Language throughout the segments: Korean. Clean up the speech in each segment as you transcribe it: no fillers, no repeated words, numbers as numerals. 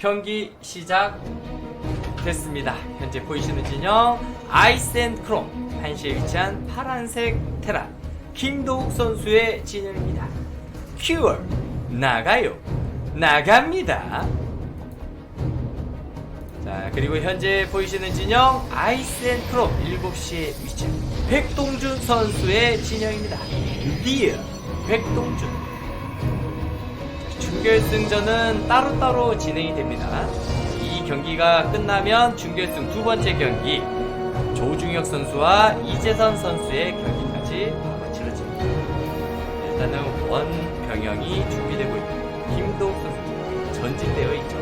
경기 시작됐습니다. 현재 보이시는 진영 아이스앤크롬 한시에 위치한 파란색 테란 김도욱 선수의 진영입니다. 큐얼 나가요. 나갑니다. 자, 그리고 현재 보이시는 진영 아이스앤크롬 7시에 위치한 백동준 선수의 진영입니다. 리어 백동준. 준결승전은 따로따로 진행이 됩니다. 이 경기가 끝나면 준결승 두 번째 경기 조중혁 선수와 이재선 선수의 경기까지 치러집니다. 일단은 원병영이 준비되고 있는 김도욱 선수 전진되어 있죠.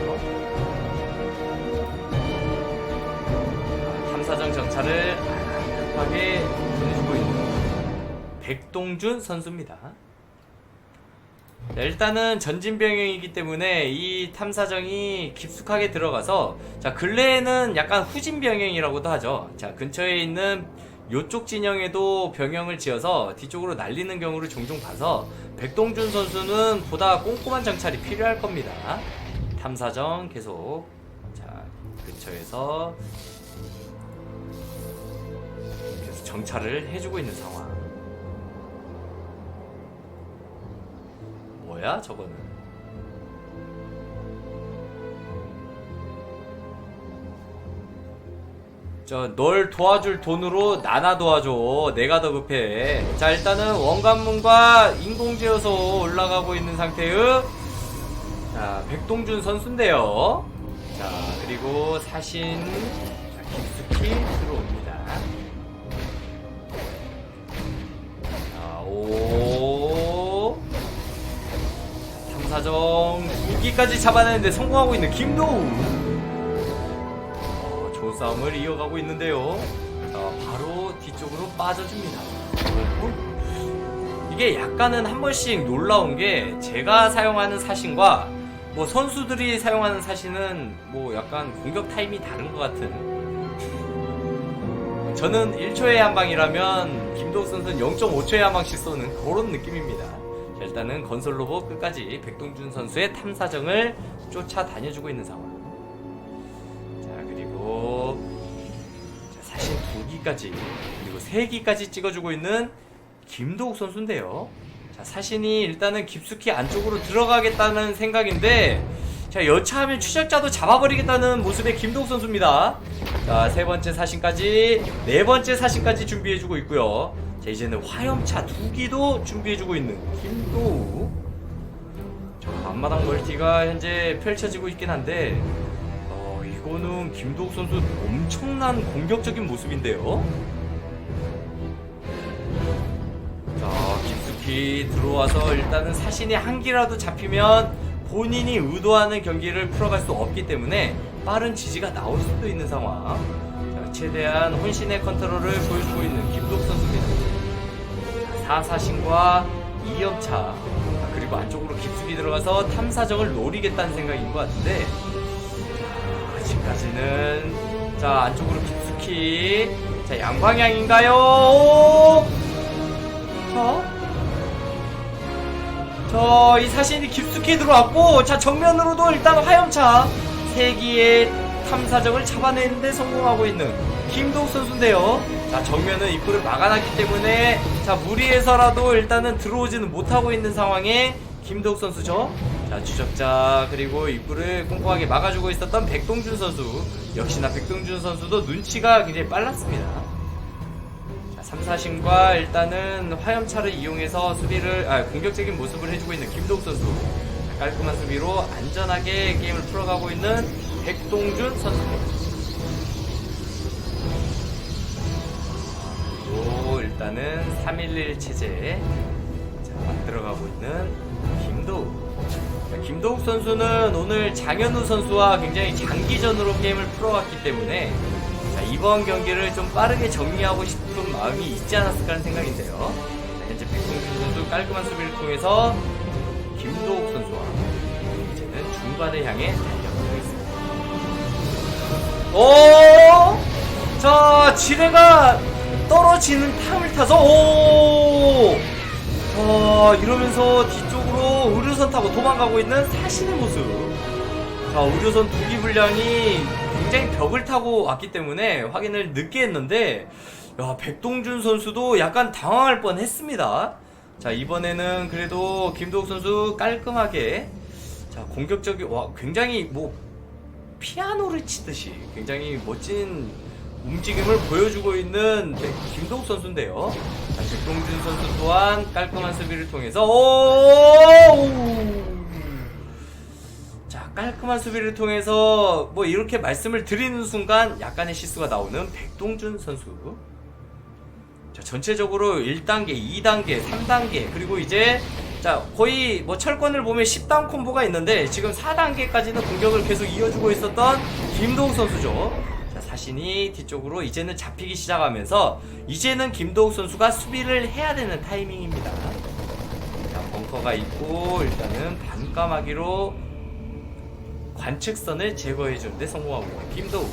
탐사정 정찰을 급하게 보내주고 있는 백동준 선수입니다. 자, 일단은 전진병영이기 때문에 이 탐사정이 깊숙하게 들어가서, 자, 근래에는 약간 후진병영이라고도 하죠. 자, 근처에 있는 요쪽 진영에도 병영을 지어서 뒤쪽으로 날리는 경우를 종종 봐서 백동준 선수는 보다 꼼꼼한 정찰이 필요할 겁니다. 탐사정 계속, 자, 근처에서 계속 정찰을 해주고 있는 상황. 뭐야 저거는? 널 도와줄 돈으로 나나 도와줘. 내가 더 급해. 자, 일단은 원관문과 인공지어서 올라가고 있는 상태의, 자, 백동준 선수인데요. 자, 그리고 사신, 자, 깊숙이 들어옵니다. 자, 오, 탐사정 2기까지 잡아내는데 성공하고 있는 김도욱. 싸움을 이어가고 있는데요. 자, 바로 뒤쪽으로 빠져줍니다. 이게 약간은 한 번씩 놀라운 게, 제가 사용하는 사신과 뭐 선수들이 사용하는 사신은 뭐 약간 공격 타임이 다른 것 같은. 저는 1초에 한 방이라면 김도욱 선수는 0.5초에 한 방씩 쏘는 그런 느낌입니다. 자, 일단은 건설 로봇 끝까지 백동준 선수의 탐사정을 쫓아다녀주고 있는 상황. 사신 2기까지 그리고 3기까지 찍어주고 있는 김도욱 선수인데요. 자, 사신이 일단은 깊숙이 안쪽으로 들어가겠다는 생각인데, 자, 여차하면 추적자도 잡아버리겠다는 모습의 김도욱 선수입니다. 자, 3번째 사신까지, 4번째 사신까지 준비해주고 있고요. 자, 이제는 화염차 2기도 준비해주고 있는 김도욱. 자, 앞마당 멀티가 현재 펼쳐지고 있긴 한데, 이거는 김도욱 선수 엄청난 공격적인 모습인데요. 자, 깊숙이 들어와서 일단은 사신이 한 기라도 잡히면 본인이 의도하는 경기를 풀어갈 수 없기 때문에 빠른 지지가 나올 수도 있는 상황. 자, 최대한 혼신의 컨트롤을 보여주고 있는 김도욱 선수입니다. 자, 4사신과 2염차, 그리고 안쪽으로 깊숙이 들어가서 탐사정을 노리겠다는 생각인 것 같은데, 아직까지는, 자, 안쪽으로 깊숙이, 자, 양방향인가요? 이 사신이 깊숙이 들어왔고, 자, 정면으로도 일단 화염차 3기의 탐사정을 잡아내는데 성공하고 있는 김도욱 선수인데요. 자, 정면은 입구를 막아놨기 때문에, 자, 무리해서라도 일단은 들어오지는 못하고 있는 상황에 김도욱 선수죠. 자, 추적자 그리고 입구를 꼼꼼하게 막아주고 있었던 백동준 선수, 역시나 백동준 선수도 눈치가 굉장히 빨랐습니다. 자, 3사신과 일단은 화염차를 이용해서 수비를, 공격적인 모습을 해주고 있는 김도욱 선수. 자, 깔끔한 수비로 안전하게 게임을 풀어가고 있는 백동준 선수입니다. 그리고 일단은 311 체제, 자, 만들어가고 있는 김도욱. 김도욱 선수는 오늘 장현우 선수와 굉장히 장기전으로 게임을 풀어왔기 때문에, 자, 이번 경기를 좀 빠르게 정리하고 싶은 마음이 있지 않았을까 하는 생각인데요. 자, 현재 백동준 선수 깔끔한 수비를 통해서 김도욱 선수와 이제는 중반을 향해 달려가고 있습니다. 오! 자, 지뢰가 떨어지는 탐을 타서, 오! 이러면서 뒤쪽으로 의료선 타고 도망가고 있는 사신의 모습. 자, 의료선 두기 분량이 굉장히 벽을 타고 왔기 때문에 확인을 늦게 했는데, 야, 백동준 선수도 약간 당황할 뻔 했습니다. 자, 이번에는 그래도 김도욱 선수 깔끔하게, 자, 공격적인, 와, 굉장히 뭐 피아노를 치듯이 굉장히 멋진 움직임을 보여주고 있는 김도욱 선수인데요. 자, 백동준 선수 또한 깔끔한 수비를 통해서 자, 깔끔한 수비를 통해서 뭐 이렇게 말씀을 드리는 순간 약간의 실수가 나오는 백동준 선수. 자, 전체적으로 1단계, 2단계, 3단계, 그리고 이제 자, 거의 뭐 철권을 보면 10단 콤보가 있는데 지금 4단계까지는 공격을 계속 이어주고 있었던 김도욱 선수죠. 자, 사신이 뒤쪽으로 이제는 잡히기 시작하면서 이제는 김도욱 선수가 수비를 해야 되는 타이밍입니다. 자, 벙커가 있고 일단은 반까마귀로 관측선을 제거해주는데 성공하고 있는 김도욱.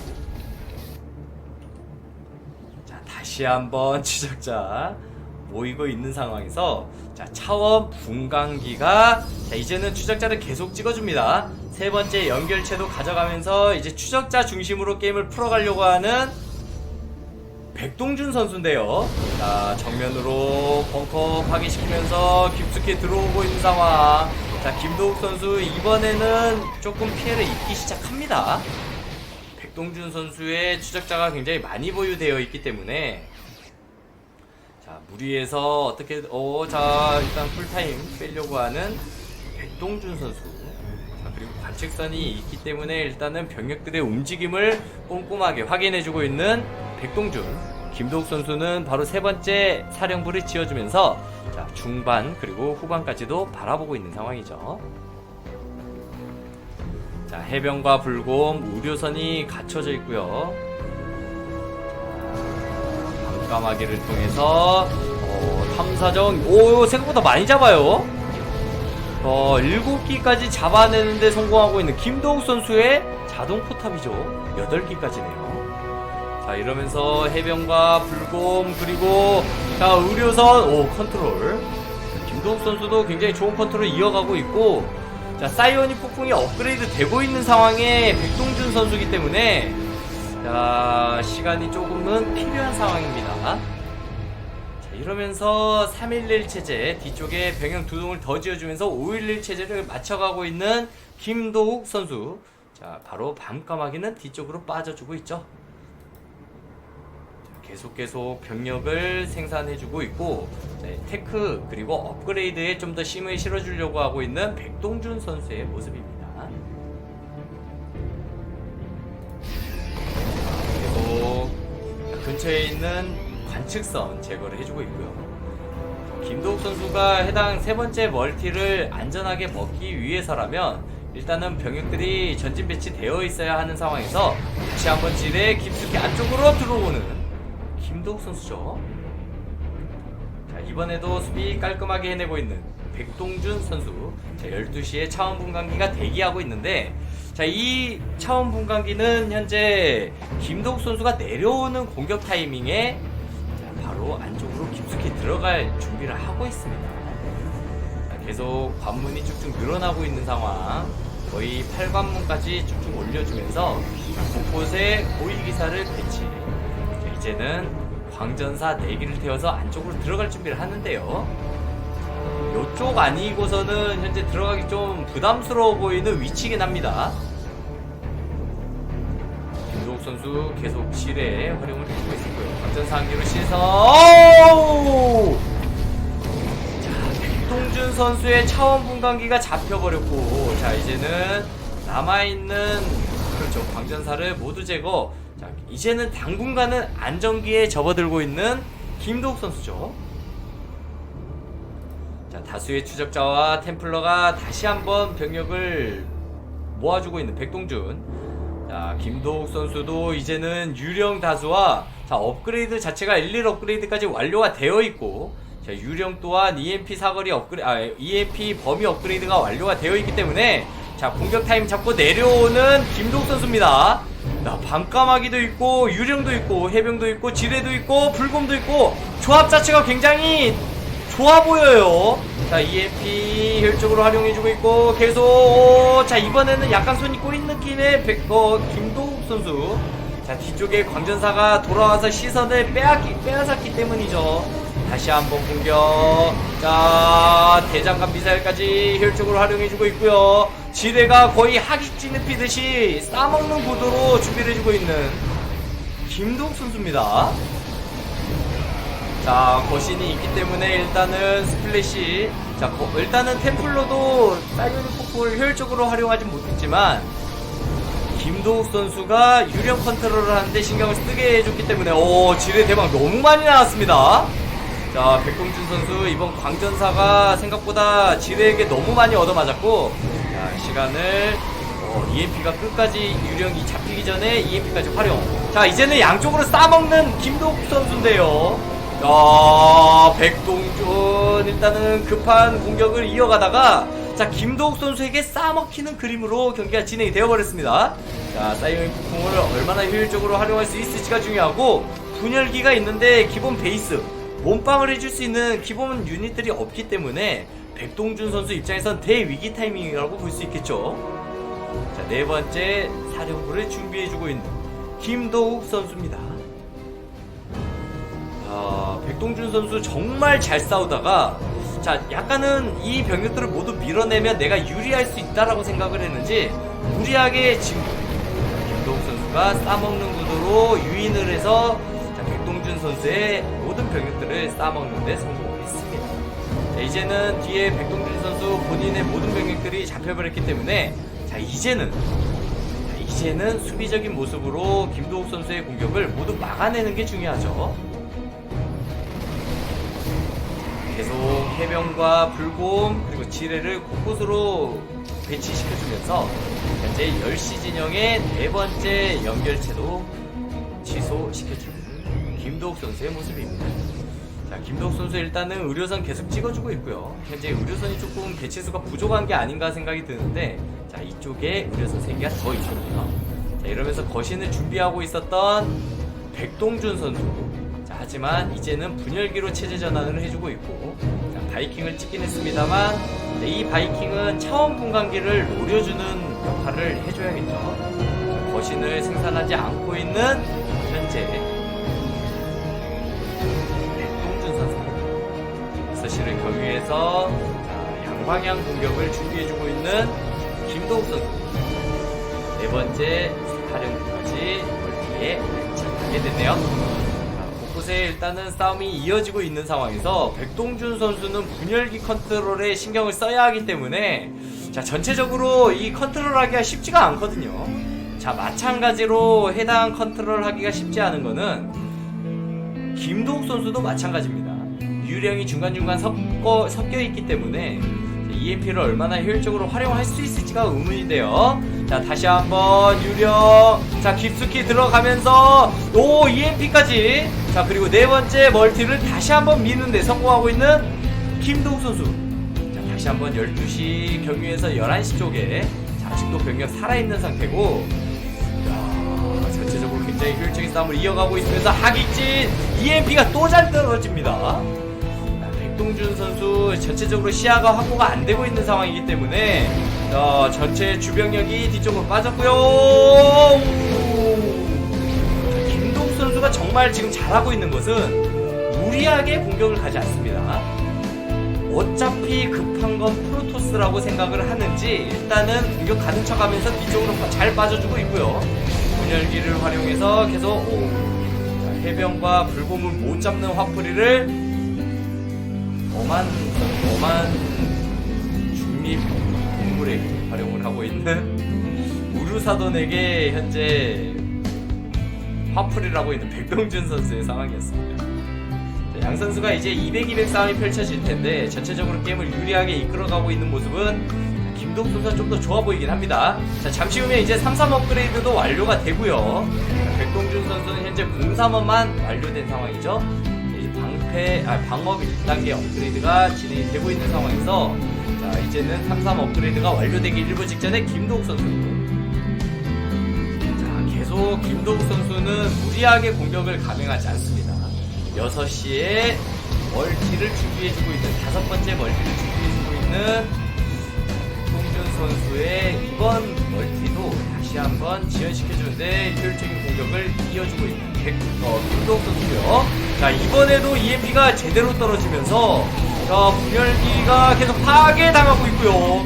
자, 다시 한번 추적자 모이고 있는 상황에서 자, 차원 분광기가 자, 이제는 추적자를 계속 찍어줍니다. 세 번째 연결체도 가져가면서 이제 추적자 중심으로 게임을 풀어가려고 하는 백동준 선수인데요. 자, 정면으로 벙커 파괴시키면서 깊숙이 들어오고 있는 상황. 자, 김도욱 선수 이번에는 조금 피해를 입기 시작합니다. 백동준 선수의 추적자가 굉장히 많이 보유되어 있기 때문에 자, 무리해서 어떻게 자, 일단 풀타임 빼려고 하는 백동준 선수. 자, 그리고 관측선이 있기 때문에 일단은 병력들의 움직임을 꼼꼼하게 확인해주고 있는 백동준. 김도욱 선수는 바로 세 번째 사령부를 지어주면서 자, 중반 그리고 후반까지도 바라보고 있는 상황이죠. 자, 해병과 불곰 의료선이 갖춰져 있고요. 까마귀를 통해서 탐사정 생각보다 많이 잡아요. 7기까지 잡아내는데 성공하고 있는 김도욱 선수의 자동 포탑이죠. 8기까지네요. 자, 이러면서 해병과 불곰 그리고 자, 의료선 컨트롤. 김도욱 선수도 굉장히 좋은 컨트롤을 이어가고 있고 자, 사이오닉 폭풍이 업그레이드 되고 있는 상황에 백동준 선수이기 때문에 자, 시간이 조금은 필요한 상황입니다. 자, 이러면서 311 체제 뒤쪽에 병영 두동을 더 지어주면서 511 체제를 맞춰가고 있는 김도욱 선수. 자, 바로 밤까마귀는 뒤쪽으로 빠져주고 있죠. 자, 계속 병력을 생산해주고 있고 네, 테크 그리고 업그레이드에 좀 더 힘을 실어주려고 하고 있는 백동준 선수의 모습입니다. 근처에 있는 관측선 제거를 해주고 있고요. 김도욱 선수가 해당 세 번째 멀티를 안전하게 먹기 위해서라면 일단은 병력들이 전진 배치되어 있어야 하는 상황에서 다시 한번 지뢰 깊숙이 안쪽으로 들어오는 김도욱 선수죠. 자, 이번에도 수비 깔끔하게 해내고 있는 백동준 선수. 자, 12시에 차원 분광기가 대기하고 있는데 자, 이 차원 분광기는 현재 김도욱 선수가 내려오는 공격 타이밍에 자, 바로 안쪽으로 깊숙이 들어갈 준비를 하고 있습니다. 자, 계속 관문이 쭉쭉 늘어나고 있는 상황. 거의 8관문까지 쭉쭉 올려주면서 곳곳에 고위기사를 배치. 자, 이제는 광전사 4기를 태워서 안쪽으로 들어갈 준비를 하는데요. 요쪽 아니고서는 현재 들어가기 좀 부담스러워 보이는 위치이긴 합니다. 김도욱 선수 계속 실에 활용을 해주고 있었고요. 광전사 한 기로 씻어 자, 백동준 선수의 차원 분광기가 잡혀버렸고 자, 이제는 남아있는 그렇죠, 광전사를 모두 제거. 자, 이제는 당분간은 안정기에 접어들고 있는 김도욱 선수죠. 자, 다수의 추적자와 템플러가 다시 한번 병력을 모아주고 있는 백동준. 자, 김도욱 선수도 이제는 유령 다수와 자, 업그레이드 자체가 11 업그레이드까지 완료가 되어 있고 자, 유령 또한 EMP 사거리 EMP 범위 업그레이드가 완료가 되어 있기 때문에 자, 공격 타임 잡고 내려오는 김도욱 선수입니다. 자, 밤까마귀도 있고 유령도 있고 해병도 있고 지뢰도 있고 불곰도 있고 조합 자체가 굉장히 좋아 보여요. 자, EMP 효율적으로 활용해주고 있고, 계속, 자, 이번에는 약간 손이 꼬인 느낌의 김도욱 선수. 자, 뒤쪽에 광전사가 돌아와서 시선을 빼앗았기 때문이죠. 다시 한번 공격. 자, 대장갑 미사일까지 효율적으로 활용해주고 있고요. 지뢰가 거의 하객진 눕히듯이 싸먹는 구도로 준비를 해주고 있는 김도욱 선수입니다. 자, 거신이 있기 때문에 일단은 스플래시. 자, 일단은 템플러도 사이오닉 폭풍을 효율적으로 활용하진 못했지만 김도욱 선수가 유령 컨트롤을 하는데 신경을 쓰게 해줬기 때문에 지뢰 대박 너무 많이 나왔습니다. 자, 백동준 선수 이번 광전사가 생각보다 지뢰에게 너무 많이 얻어맞았고, 자, 시간을 EMP가 끝까지 유령이 잡히기 전에 EMP까지 활용. 자, 이제는 양쪽으로 싸먹는 김도욱 선수인데요. 백동준 일단은 급한 공격을 이어가다가, 자, 김도욱 선수에게 싸먹히는 그림으로 경기가 진행이 되어버렸습니다. 자, 사이오닉 폭풍을 얼마나 효율적으로 활용할 수 있을지가 중요하고, 분열기가 있는데 기본 베이스 몸빵을 해줄 수 있는 기본 유닛들이 없기 때문에 백동준 선수 입장에선 대위기 타이밍이라고 볼 수 있겠죠. 자, 네 번째 사령부를 준비해주고 있는 김도욱 선수입니다. 백동준 선수 정말 잘 싸우다가, 자, 약간은 이 병력들을 모두 밀어내면 내가 유리할 수 있다라고 생각을 했는지 무리하게 지금 김도욱 선수가 싸먹는 구도로 유인을 해서, 자, 백동준 선수의 모든 병력들을 싸먹는데 성공했습니다. 자, 이제는 뒤에 백동준 선수 본인의 모든 병력들이 잡혀버렸기 때문에, 자, 이제는 수비적인 모습으로 김도욱 선수의 공격을 모두 막아내는 게 중요하죠. 계속 해병과 불곰 그리고 지뢰를 곳곳으로 배치시켜주면서 현재 10시 진영의 네 번째 연결체도 취소시켜주는 김도욱 선수의 모습입니다. 자, 김도욱 선수 일단은 의료선 계속 찍어주고 있고요. 현재 의료선이 조금 배치수가 부족한 게 아닌가 생각이 드는데, 자, 이쪽에 의료선 3개가 더 있거든요. 자, 이러면서 거신을 준비하고 있었던 백동준 선수. 자, 하지만 이제는 분열기로 체제 전환을 해주고 있고, 자, 바이킹을 찍긴 했습니다만, 네, 이 바이킹은 차원 분광기를 노려주는 역할을 해줘야겠죠. 자, 거신을 생산하지 않고 있는 현재 백동준 선수. 사실을 경유해서, 자, 양방향 공격을 준비해주고 있는 김도욱 선수. 네 번째 사령부까지 멀티에 안착하게 됐네요. 곳곳에 일단은 싸움이 이어지고 있는 상황에서 백동준 선수는 분열기 컨트롤에 신경을 써야 하기 때문에, 자, 전체적으로 이 컨트롤 하기가 쉽지가 않거든요. 자, 마찬가지로 해당 컨트롤 하기가 쉽지 않은 거는 김도욱 선수도 마찬가지입니다. 유령이 중간중간 섞여 있기 때문에 EMP를 얼마나 효율적으로 활용할 수 있을지가 의문인데요. 자, 다시 한번 유령. 자, 깊숙이 들어가면서 EMP까지. 자, 그리고 네 번째 멀티를 다시 한번 미는데 성공하고 있는 김도욱 선수. 자, 다시 한번 12시 경유에서 11시 쪽에, 자, 아직도 병력 살아있는 상태고, 야, 전체적으로 굉장히 효율적인 싸움을 이어가고 있으면서 하객진 EMP가 또 잘 떨어집니다. 백동준 선수 전체적으로 시야가 확보가 안 되고 있는 상황이기 때문에, 전체 주병력이 뒤쪽으로 빠졌고요. 김도욱 선수가 정말 지금 잘하고 있는 것은 무리하게 공격을 가지 않습니다. 어차피 급한 건 프로토스라고 생각을 하는지 일단은 공격 가는 척 하면서 뒤쪽으로 잘 빠져주고 있고요. 분열기를 활용해서 계속 해병과 불곰을 못 잡는 화풀이를 엄한 중립 동물에게 활용을 하고 있는 우르사돈에게 현재 화풀이를 하고 있는 백동준 선수의 상황이었습니다. 양 선수가 이제 200-200 싸움이 펼쳐질 텐데, 전체적으로 게임을 유리하게 이끌어가고 있는 모습은 김도욱 선수가 좀 더 좋아 보이긴 합니다. 자, 잠시 후면 이제 3-3 업그레이드도 완료가 되고요. 백동준 선수는 현재 0-3원만 완료된 상황이죠. 방업 1단계 업그레이드가 진행이 되고 있는 상황에서, 자, 이제는 3-3 업그레이드가 완료되기 일부 직전에 김도욱 선수. 자, 계속 김도욱 선수는 무리하게 공격을 감행하지 않습니다. 6시에 멀티를 준비해주고 있는 5번째 멀티를 준비해주고 있는 백동준 선수의 이번 멀티도 다시 한번 지연시켜주는데 효율적인 공격을 이어주고 있는 김도욱 선수고요. 자, 이번에도 EMP가 제대로 떨어지면서 자, 분열기가 계속 파괴당하고 있고요.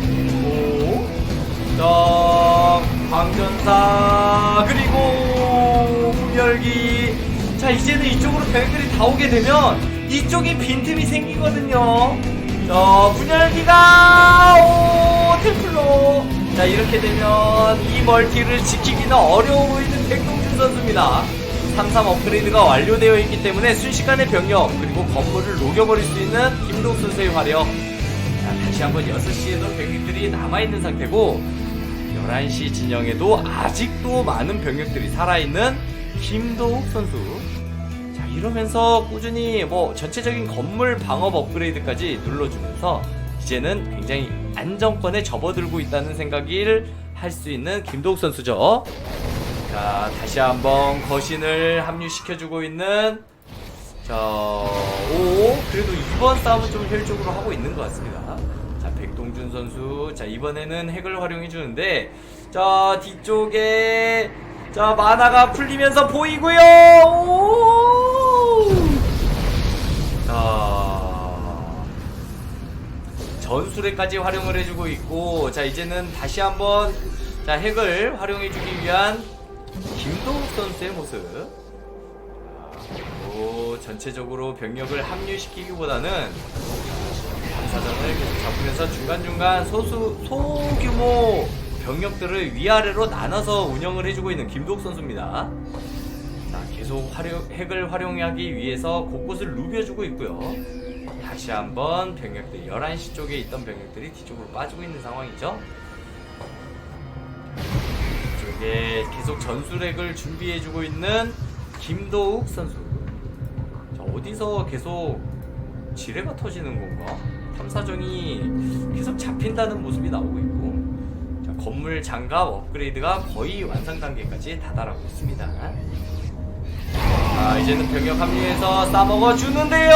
자, 광전사 그리고 분열기. 자, 이제는 이쪽으로 병력들이 다 오게 되면 이쪽이 빈틈이 생기거든요. 자, 분열기가 템플러. 자, 이렇게 되면 이 멀티를 지키기는 어려워 보이는 백동준 선수입니다. 3-3 업그레이드가 완료되어 있기 때문에 순식간에 병력 그리고 건물을 녹여버릴 수 있는 김도욱 선수의 화력. 자, 다시 한번 6시에도 병력들이 남아있는 상태고 11시 진영에도 아직도 많은 병력들이 살아있는 김도욱 선수. 자, 이러면서 꾸준히 전체적인 건물 방업 업그레이드까지 눌러주면서 이제는 굉장히 안정권에 접어들고 있다는 생각을 할 수 있는 김도욱 선수죠. 자, 다시 한번 거신을 합류시켜주고 있는 그래도 이번 싸움은 좀 효율적으로 하고 있는 것 같습니다. 자, 백동준 선수. 자, 이번에는 핵을 활용해주는데 자, 뒤쪽에 자, 만화가 풀리면서 보이고요. 전술에까지 활용을 해주고 있고, 자, 이제는 다시 한번 자, 핵을 활용해주기 위한 김도욱 선수의 모습. 그리고 전체적으로 병력을 합류시키기보다는 탐사정을 계속 잡으면서 중간중간 소규모 병력들을 위아래로 나눠서 운영을 해주고 있는 김도욱 선수입니다. 자, 계속 핵을 활용하기 위해서 곳곳을 누벼주고 있고요. 다시 한번 병력들 11시 쪽에 있던 병력들이 뒤쪽으로 빠지고 있는 상황이죠. 이쪽에 계속 전술핵을 준비해주고 있는 김도욱 선수. 자, 어디서 계속 지뢰가 터지는 건가? 탐사정이 계속 잡힌다는 모습이 나오고 있고, 자, 건물 장갑 업그레이드가 거의 완성 단계까지 다다라고 있습니다. 자, 이제는 병력 합류해서 싸먹어 주는데요.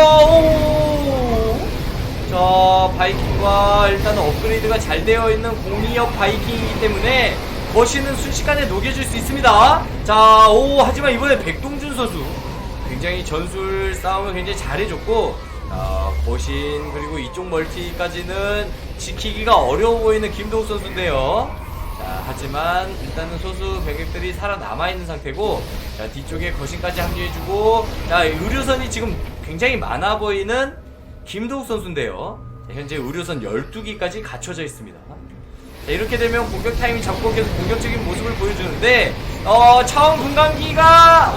자, 바이킹과 일단 업그레이드가 잘 되어 있는 02역 바이킹이기 때문에 거신은 순식간에 녹여줄 수 있습니다. 자, 하지만 이번에 백동준 선수 굉장히 전술 싸움을 굉장히 잘해줬고, 거신 그리고 이쪽 멀티까지는 지키기가 어려워 보이는 김도욱 선수인데요. 자, 하지만 일단은 소수 병력들이 살아남아있는 상태고, 자, 뒤쪽에 거신까지 합류해주고, 자, 의료선이 지금 굉장히 많아 보이는 김도욱 선수인데요. 자, 현재 의료선 12기까지 갖춰져 있습니다. 자, 이렇게 되면 공격 타이밍 잡고 계속 공격적인 모습을 보여주는데, 차원 분광기가,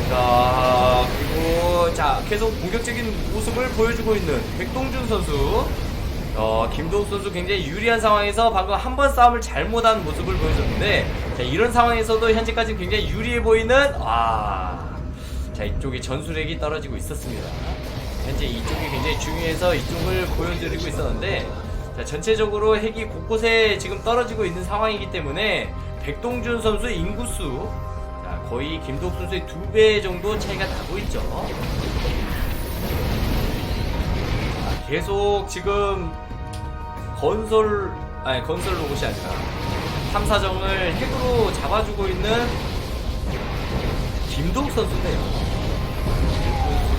자, 그리고, 자, 계속 공격적인 모습을 보여주고 있는 백동준 선수. 김도욱 선수 굉장히 유리한 상황에서 방금 한 번 싸움을 잘못한 모습을 보여줬는데, 자, 이런 상황에서도 현재까지 굉장히 유리해 보이는, 자, 이쪽에 전술핵이 떨어지고 있었습니다. 현재 이쪽이 굉장히 중요해서 이쪽을 보여드리고 있었는데, 자, 전체적으로 핵이 곳곳에 지금 떨어지고 있는 상황이기 때문에 백동준 선수의 인구수, 자, 거의 김도욱 선수의 2배 정도 차이가 나고 있죠. 자, 계속 지금 건설 로봇이 아니라 탐사정을 핵으로 잡아주고 있는 김도욱 선수인데요.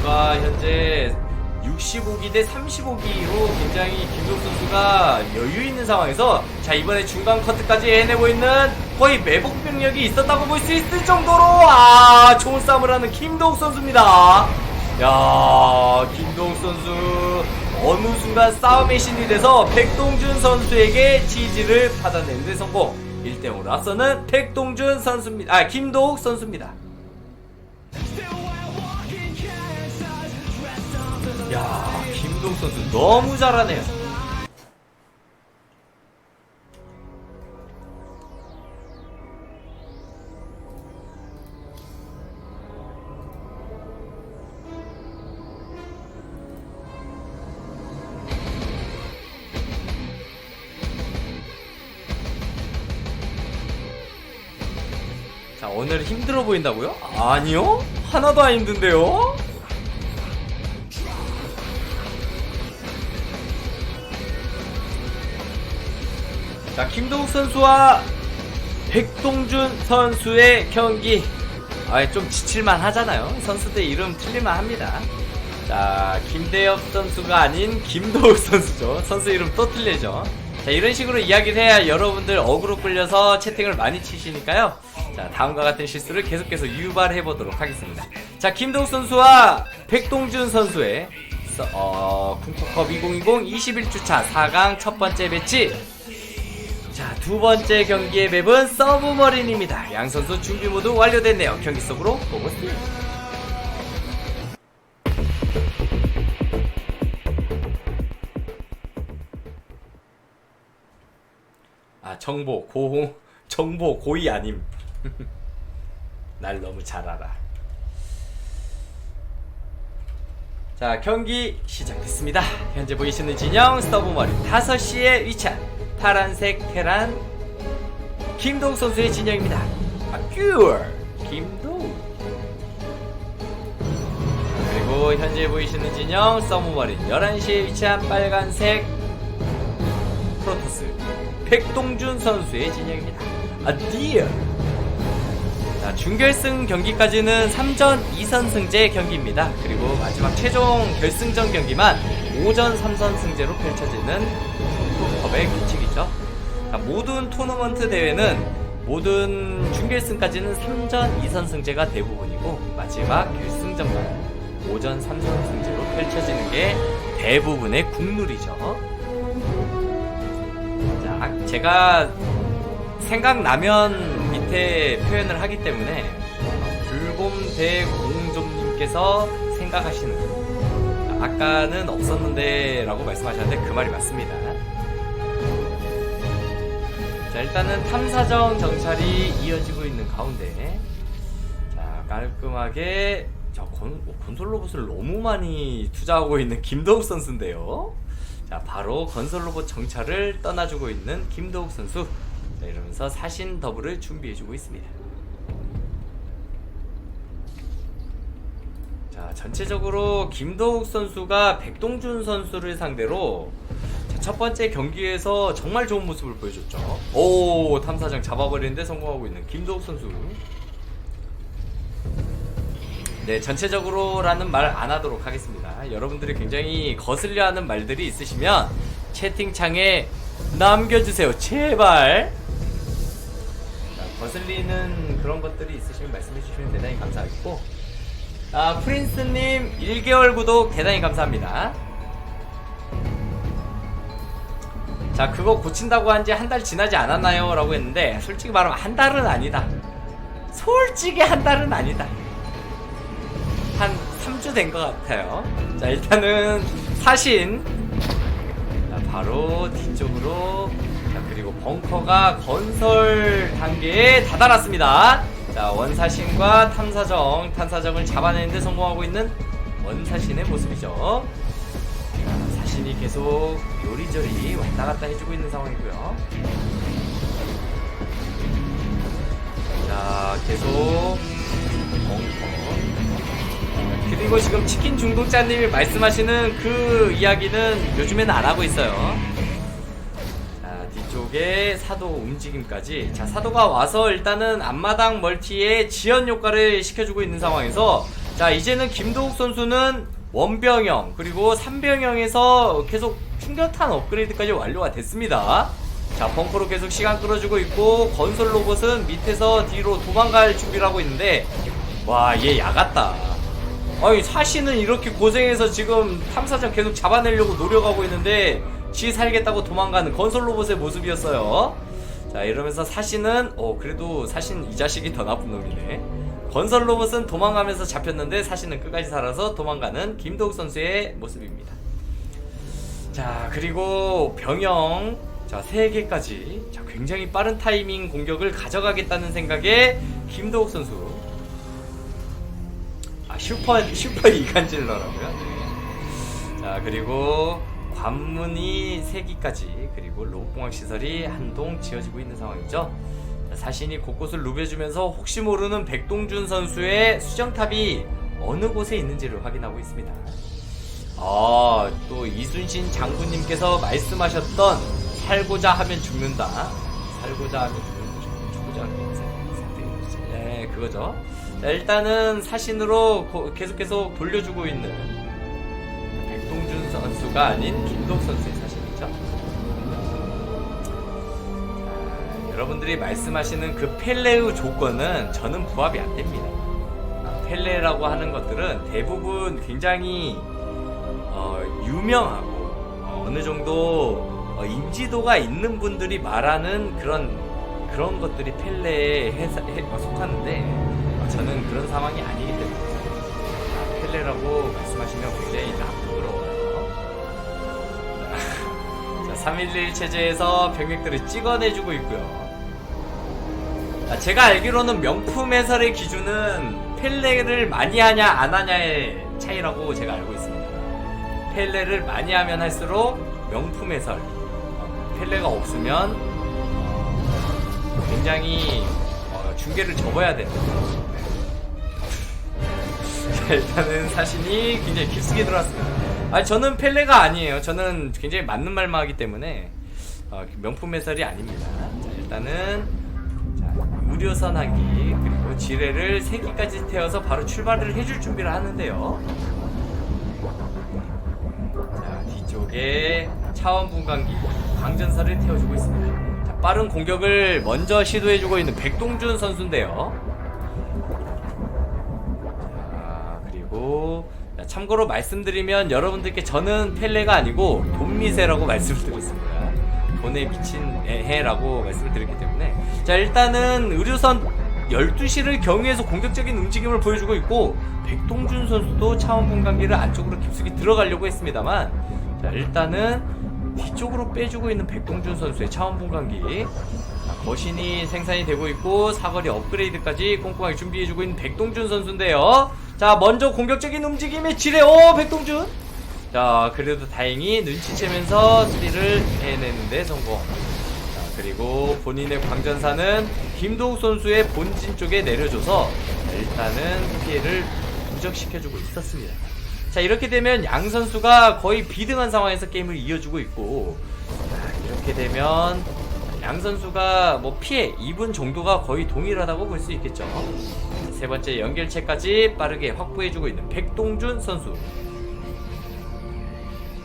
선수가 현재 65기 대 35기로 굉장히 김도욱 선수가 여유 있는 상황에서, 자, 이번에 중간 커트까지 해내고 있는 거의 매복 병력이 있었다고 볼 수 있을 정도로 좋은 싸움을 하는 김도욱 선수입니다. 야, 김도욱 선수 어느 순간 싸움의 신이 돼서 백동준 선수에게 지지를 받아내는 데 성공. 1대0으로 앞서는 백동준 선수입니다. 김도욱 선수입니다. 야, 김도욱 선수 너무 잘하네요. 자, 오늘 힘들어 보인다고요? 아니요, 하나도 안 힘든데요. 자, 김도욱 선수와 백동준 선수의 경기. 좀 지칠만 하잖아요. 선수들 이름 틀릴만 합니다. 자, 김대엽 선수가 아닌 김도욱 선수죠. 선수 이름 또 틀리죠. 자, 이런 식으로 이야기를 해야 여러분들 어그로 끌려서 채팅을 많이 치시니까요. 자, 다음과 같은 실수를 계속해서 유발해보도록 하겠습니다. 자, 김도욱 선수와 백동준 선수의 쿵푸컵 2020 21주차 4강 첫 번째 매치. 자, 두 번째 경기의 맵은 서브머린입니다. 양 선수 준비 모두 완료됐네요. 경기 속으로 고고스. 정보 고의 아님. 날 너무 잘 알아. 자, 경기 시작됐습니다. 현재 보이시는 진영 서브머린 5시에 위치한 파란색 테란 김도욱 선수의 진영입니다. 퓨어 김도욱. 그리고 현재 보이시는 진영 서브머린 11시에 위치한 빨간색 프로토스 백동준 선수의 진영입니다. 디어. 자, 준결승 경기까지는 3전 2선승제 경기입니다. 그리고 마지막 최종 결승전 경기만 5전 3선승제로 펼쳐지는 프로컵의 규칙이죠. 자, 모든 토너먼트 대회는 모든 준결승까지는 3전 2선승제가 대부분이고 마지막 결승전만 5전 3선승제로 펼쳐지는 게 대부분의 국룰이죠. 자, 제가 생각나면 밑에 표현을 하기 때문에 불곰대공좀님께서 생각하시는, 아까는 없었는데 라고 말씀하셨는데 그 말이 맞습니다. 자, 일단은 탐사정 정찰이 이어지고 있는 가운데, 자, 깔끔하게 건설 로봇을 너무 많이 투자하고 있는 김도욱 선수인데요. 자, 바로 건설 로봇 정찰을 떠나주고 있는 김도욱 선수. 자, 이러면서 사신 더블을 준비해주고 있습니다. 자, 전체적으로 김도욱 선수가 백동준 선수를 상대로 첫 번째 경기에서 정말 좋은 모습을 보여줬죠. 오, 탐사정 잡아버리는데 성공하고 있는 김도욱 선수. 네, 전체적으로라는 말 안 하도록 하겠습니다. 여러분들이 굉장히 거슬려하는 말들이 있으시면 채팅창에 남겨주세요. 제발. 자, 거슬리는 그런 것들이 있으시면 말씀해주시면 대단히 감사하겠고, 프린스님 1개월 구독 대단히 감사합니다. 자, 그거 고친다고 한 지 한 달 지나지 않았나요? 라고 했는데 솔직히 말하면 한 달은 아니다. 솔직히 한 달은 아니다. 한 3주 된 것 같아요. 자, 일단은 사신. 자, 바로 뒤쪽으로. 자, 그리고 벙커가 건설 단계에 다다랐습니다. 자, 원사신과 탐사정을 잡아내는데 성공하고 있는 원사신의 모습이죠. 자, 사신이 계속 요리조리 왔다 갔다 해주고 있는 상황이고요. 자, 계속 벙커. 그리고 지금 치킨 중독자님이 말씀하시는 그 이야기는 요즘에는 안 하고 있어요. 자, 뒤쪽에 사도 움직임까지. 자, 사도가 와서 일단은 앞마당 멀티에 지연 효과를 시켜주고 있는 상황에서, 자, 이제는 김도욱 선수는 원병형 그리고 3병형에서 계속 충격탄 업그레이드까지 완료가 됐습니다. 자, 벙커로 계속 시간 끌어주고 있고, 건설 로봇은 밑에서 뒤로 도망갈 준비를 하고 있는데, 와, 얘 야같다. 아니, 사신은 이렇게 고생해서 지금 탐사정 계속 잡아내려고 노력하고 있는데 지 살겠다고 도망가는 건설 로봇의 모습이었어요. 자, 이러면서 사신은 그래도 사신 이 자식이 더 나쁜 놈이네. 건설 로봇은 도망가면서 잡혔는데 사신은 끝까지 살아서 도망가는 김도욱 선수의 모습입니다. 자, 그리고 병영, 자, 3개까지. 자, 굉장히 빠른 타이밍 공격을 가져가겠다는 생각에 김도욱 선수. 슈퍼 이간질러라고요? 네. 자, 그리고 관문이 3기까지, 그리고 로봇공학 시설이 한동 지어지고 있는 상황이죠. 자, 사신이 곳곳을 누벼주면서 혹시 모르는 백동준 선수의 수정탑이 어느 곳에 있는지를 확인하고 있습니다. 또 이순신 장군님께서 말씀하셨던 살고자 하면 죽는다. 살고자 하면 죽고자 하면 네, 그거죠. 자, 일단은 사신으로 계속 돌려주고 있는 백동준 선수가 아닌 김도욱 선수의 사신이죠. 자, 여러분들이 말씀하시는 그 펠레의 조건은 저는 부합이 안 됩니다. 펠레라고 하는 것들은 대부분 굉장히 유명하고 어느 정도 인지도가 있는 분들이 말하는 그런 것들이 펠레에 속하는데 저는 그런 상황이 아니기 때문에 펠레라고 말씀하시면 굉장히 부끄러워요. 자, 311 체제에서 병력들을 찍어내주고 있고요. 제가 알기로는 명품 해설의 기준은 펠레를 많이 하냐 안 하냐의 차이라고 제가 알고 있습니다. 펠레를 많이 하면 할수록 명품 해설, 펠레가 없으면 굉장히 중계를 접어야 된다. 일단은 사신이 굉장히 깊숙이 들어왔습니다. 저는 펠레가 아니에요. 저는 굉장히 맞는 말만 하기 때문에 명품 해설이 아닙니다. 자, 일단은 의료선 한 기, 그리고 지뢰를 3기까지 태워서 바로 출발을 해줄 준비를 하는데요. 자, 뒤쪽에 차원 분광기, 광전사를 태워주고 있습니다. 자, 빠른 공격을 먼저 시도해주고 있는 백동준 선수인데요. 자, 그리고 참고로 말씀드리면 여러분들께 저는 펠레가 아니고 돈미세라고 말씀을 드리고 있습니다. 돈에 미친 애해라고 말씀을 드렸기 때문에. 자, 일단은 의료선 12시를 경유해서 공격적인 움직임을 보여주고 있고, 백동준 선수도 차원 분광기를 안쪽으로 깊숙이 들어가려고 했습니다만, 자, 일단은 뒤쪽으로 빼주고 있는 백동준 선수의 차원 분광기, 거신이 생산이 되고 있고 사거리 업그레이드까지 꼼꼼하게 준비해주고 있는 백동준 선수인데요. 자, 먼저 공격적인 움직임의 지뢰. 백동준. 자, 그래도 다행히 눈치채면서 수리를 해내는데 성공. 자, 그리고 본인의 광전사는 김도욱 선수의 본진 쪽에 내려줘서 일단은 피해를 누적시켜주고 있었습니다. 자, 이렇게 되면 양 선수가 거의 비등한 상황에서 게임을 이어주고 있고, 자, 이렇게 되면 양 선수가 뭐 피해 입은 정도가 거의 동일하다고 볼 수 있겠죠. 세 번째 연결체까지 빠르게 확보해주고 있는 백동준 선수.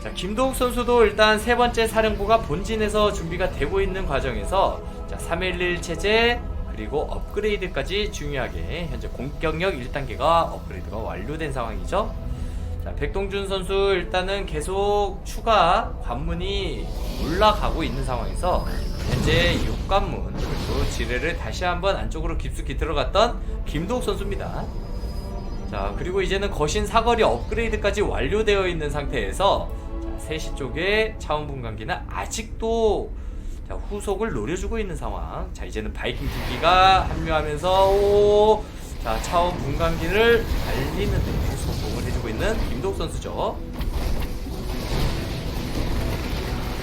자, 김도욱 선수도 일단 세 번째 사령부가 본진에서 준비가 되고 있는 과정에서, 자, 311 체제 그리고 업그레이드까지 중요하게 현재 공격력 1단계가 업그레이드가 완료된 상황이죠. 자, 백동준 선수 일단은 계속 추가 관문이 올라가고 있는 상황에서 현재 6관문 그리고 지뢰를 다시 한번 안쪽으로 깊숙이 들어갔던 김도욱 선수입니다. 자, 그리고 이제는 거신 사거리 업그레이드까지 완료되어 있는 상태에서, 자, 3시 쪽에 차원 분광기는 아직도, 자, 후속을 노려주고 있는 상황. 자, 이제는 바이킹 2기가 합류하면서 자, 차원 분광기를 달리는 데 성공을 해주고 있는 김도욱 선수죠.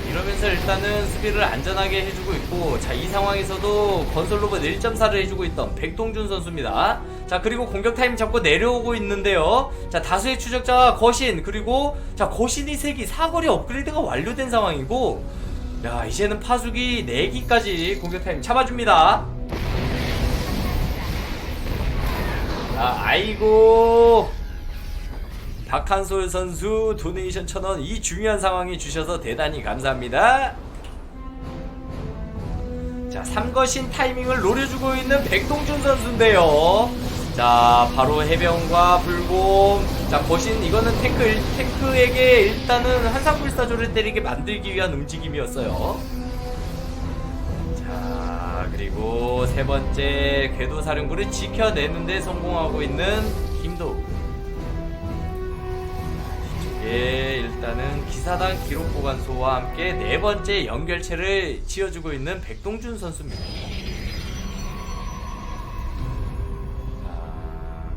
이러면서 일단은 수비를 안전하게 해주고 있고, 자, 이 상황에서도 건설 로봇 1.4를 해주고 있던 백동준 선수입니다. 자, 그리고 공격 타임 잡고 내려오고 있는데요. 자, 다수의 추적자와 거신, 그리고 자, 거신이 3기 사거리 업그레이드가 완료된 상황이고, 야, 이제는 파수기 4기까지 공격 타임 잡아줍니다. 자, 아이고, 박한솔 선수 도네이션 1000원, 이 중요한 상황에 주셔서 대단히 감사합니다. 자, 3거신 타이밍을 노려주고 있는 백동준 선수인데요. 자, 바로 해병과 불곰. 자, 거신, 이거는 탱크에게 일단은 한상불사조를 때리게 만들기 위한 움직임이었어요. 자, 그리고 세 번째 궤도사령부를 지켜내는데 성공하고 있는 김도욱. 예, 일단은 기사단 기록보관소와 함께 네 번째 연결체를 지어주고 있는 백동준 선수입니다.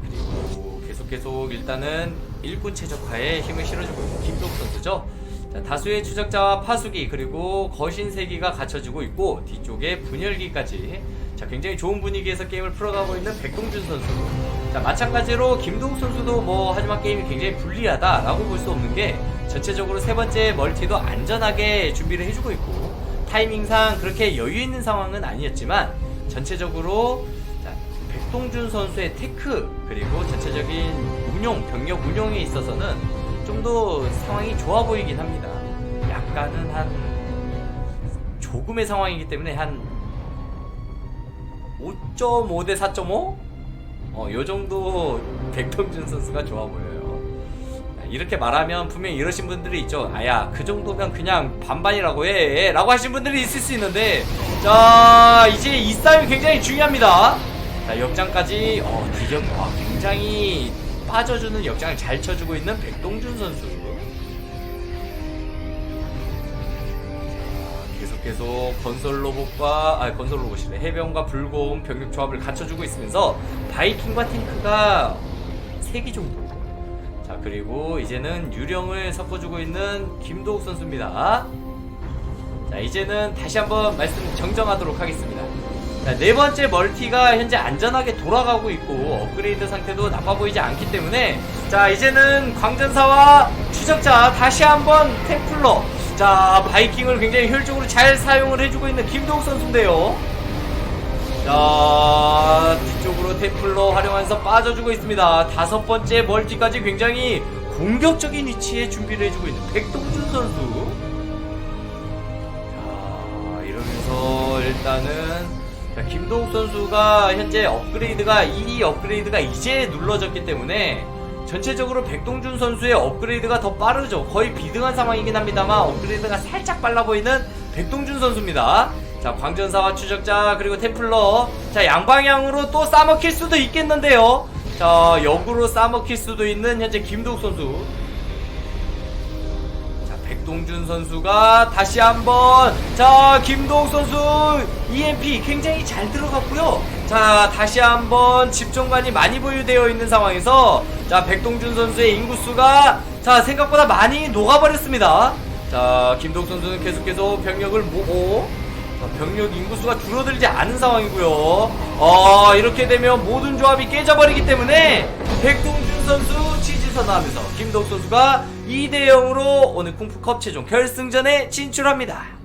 그리고 계속 일단은 일꾼 최적화에 힘을 실어주고 있는 김도욱 선수죠. 자, 다수의 추적자와 파수기 그리고 거신 3기가 갖춰지고 있고, 뒤쪽에 분열기까지, 자, 굉장히 좋은 분위기에서 게임을 풀어가고 있는 백동준 선수. 자, 마찬가지로 김도욱 선수도 뭐 하지만 게임이 굉장히 불리하다라고 볼 수 없는 게, 전체적으로 세 번째 멀티도 안전하게 준비를 해주고 있고, 타이밍상 그렇게 여유 있는 상황은 아니었지만 전체적으로 자, 백동준 선수의 테크 그리고 전체적인 운용, 병력 운용에 있어서는 좀 더 상황이 좋아 보이긴 합니다. 약간은 한 조금의 상황이기 때문에 한 5.5 대 4.5? 요 정도 백동준 선수가 좋아 보여요. 이렇게 말하면 분명히 이러신 분들이 있죠. 아야, 그 정도면 그냥 반반이라고 해 라고 하신 분들이 있을 수 있는데, 자 이제 이 싸움이 굉장히 중요합니다. 자 역장까지 굉장히 빠져주는 역장을 잘 쳐주고 있는 백동준 선수. 계속 건설 로봇과 건설 로봇이래 해병과 불곰 병력 조합을 갖춰주고 있으면서 바이킹과 탱크가 3기 정도. 자 그리고 이제는 유령을 섞어주고 있는 김도욱 선수입니다. 자 이제는 다시 한번 말씀 정정하도록 하겠습니다. 자, 4번째 멀티가 현재 안전하게 돌아가고 있고 업그레이드 상태도 나빠 보이지 않기 때문에 자 이제는 광전사와 추적자 다시 한번 템플러, 자 바이킹을 굉장히 효율적으로 잘 사용을 해주고 있는 김도욱 선수인데요. 자 뒤쪽으로 템플러 활용하면서 빠져주고 있습니다. 5번째 멀티까지 굉장히 공격적인 위치에 준비를 해주고 있는 백동준 선수. 자 이러면서 일단은 김도욱 선수가 현재 업그레이드가 이 업그레이드가 이제 눌러졌기 때문에 전체적으로 백동준 선수의 업그레이드가 더 빠르죠. 거의 비등한 상황이긴 합니다만 업그레이드가 살짝 빨라 보이는 백동준 선수입니다. 자 광전사와 추적자 그리고 템플러, 자 양방향으로 또 싸먹힐 수도 있겠는데요. 자 역으로 싸먹힐 수도 있는 현재 김도욱 선수. 백동준 선수가 다시 한번, 자 김도욱 선수 EMP 굉장히 잘 들어갔고요. 자 다시 한번 집중관이 많이 보유되어 있는 상황에서 자 백동준 선수의 인구수가 자 생각보다 많이 녹아버렸습니다. 자 김도욱 선수는 계속 병력을 모으고 병력 인구수가 줄어들지 않은 상황이고요. 이렇게 되면 모든 조합이 깨져버리기 때문에 백동준 선수 지지선언하면서 김도욱 선수가 2대0으로 오늘 쿵푸컵 최종 결승전에 진출합니다.